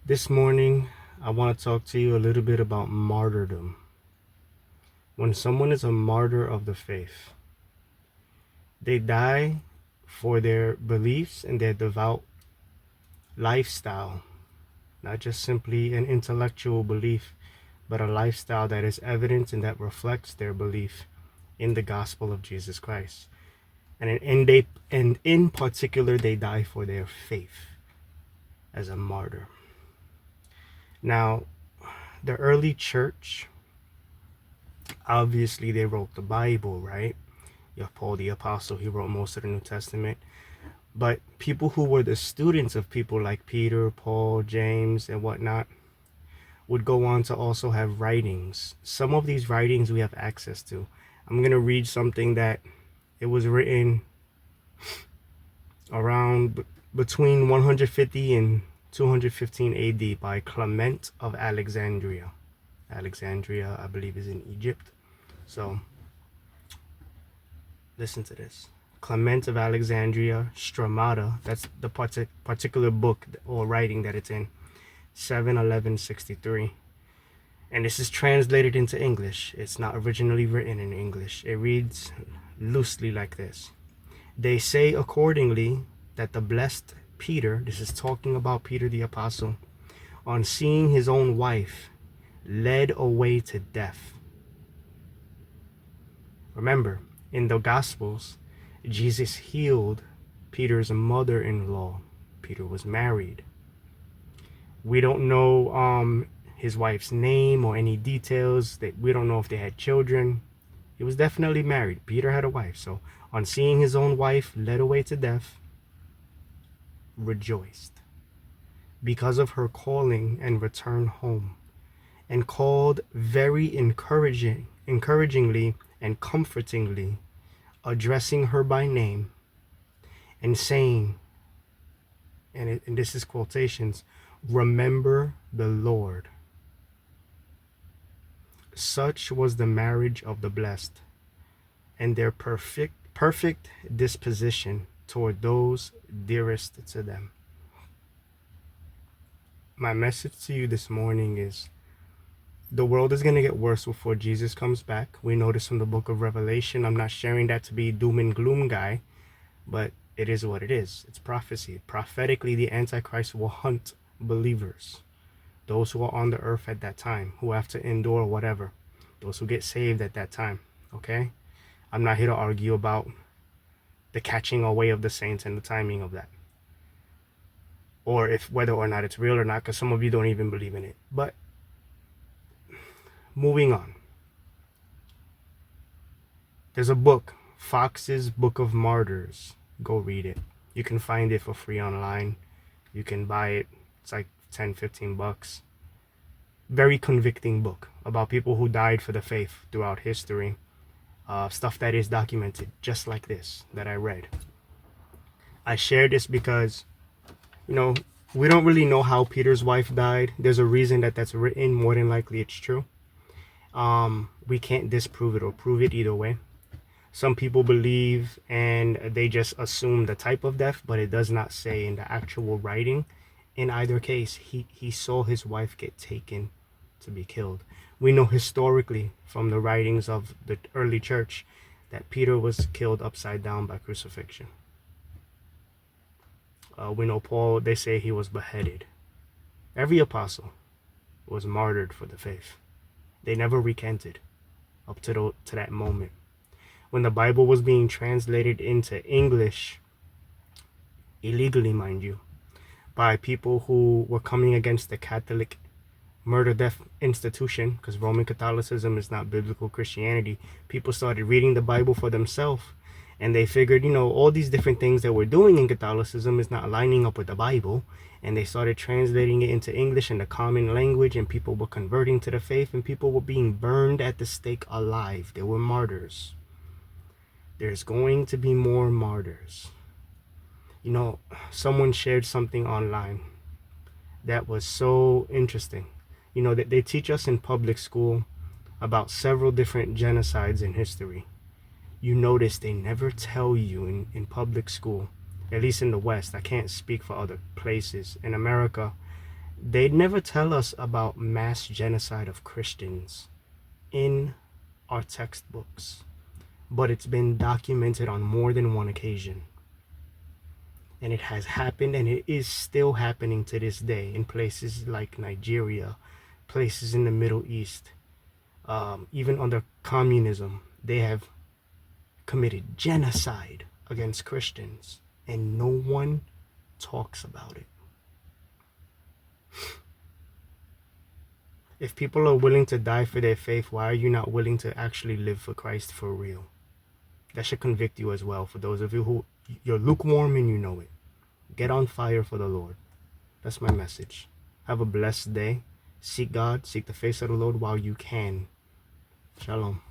This morning, I want to talk to you a little bit about martyrdom. When someone is a martyr of the faith, they die for their beliefs and their devout lifestyle, not just simply an intellectual belief, but a lifestyle that is evident and that reflects their belief in the gospel of Jesus Christ. And in particular, they die for their faith as a martyr. Now, the early church, obviously they wrote the Bible, right? Paul the Apostle, he wrote most of the New Testament. But people who were the students of people like Peter, Paul, James, and whatnot would go on to also have writings. Some of these writings we have access to. I'm going to read something that it was written around between 150 and 215 AD by Clement of Alexandria. Alexandria, I believe, is in Egypt. So listen to this. Clement of Alexandria, Stramata, that's the particular book or writing that it's in, 71163. And this is translated into English. It's not originally written in English. It reads loosely like this. They say accordingly that the blessed Peter, this is talking about Peter the Apostle, on seeing his own wife, led away to death. Remember, in the Gospels, Jesus healed Peter's mother-in-law. Peter was married. We don't know his wife's name or any details. That we don't know if they had children. He was definitely married. Peter had a wife. So on seeing his own wife led away to death, rejoiced because of her calling and return home, and called very encouragingly and comfortingly, addressing her by name and saying, and this is quotations, remember the Lord. Such was the marriage of the blessed, and their perfect disposition toward those dearest to them. My message to you this morning is the world is going to get worse before Jesus comes back. We know this from the book of Revelation. I'm not sharing that to be doom and gloom guy, but it is what it is. It's prophecy. Prophetically, the Antichrist will hunt believers, those who are on the earth at that time, who have to endure whatever, those who get saved at that time, okay? I'm not here to argue about the catching away of the saints and the timing of that, or if whether or not it's real or not, because some of you don't even believe in it. But moving on, there's a book, Fox's Book of Martyrs. Go read it. You can find it for free online. You can buy it. It's like 10-15 bucks. Very convicting book about people who died for the faith throughout history. Stuff that is documented, just like this that I read. I share this because, we don't really know how Peter's wife died. There's a reason that's written. More than likely it's true. We can't disprove it or prove it either way. Some people believe and they just assume the type of death, but it does not say in the actual writing. In either case, he saw his wife get taken to be killed. We know historically from the writings of the early church that Peter was killed upside down by crucifixion. We know Paul, they say he was beheaded. Every apostle was martyred for the faith. They never recanted up to that moment. When the Bible was being translated into English, illegally, mind you, by people who were coming against the Catholic murder-death institution, because Roman Catholicism is not biblical Christianity, people started reading the Bible for themselves, and they figured, all these different things that we're doing in Catholicism is not lining up with the Bible, and they started translating it into English and the common language, and people were converting to the faith, and people were being burned at the stake alive. They were martyrs. There's going to be more martyrs. Someone shared something online that was so interesting. That they teach us in public school about several different genocides in history. You notice they never tell you in public school, at least in the West. I can't speak for other places. In America, They never tell us about mass genocide of Christians in our textbooks, but it's been documented on more than one occasion. And it has happened, and it is still happening to this day in places like Nigeria, places in the Middle East, even under communism. They have committed genocide against Christians, and no one talks about it. If people are willing to die for their faith, why are you not willing to actually live for Christ for real? That should convict you as well. For those of you who you're lukewarm and you know it, get on fire for the Lord. That's my message. Have a blessed day. Seek God, seek the face of the Lord while you can. Shalom.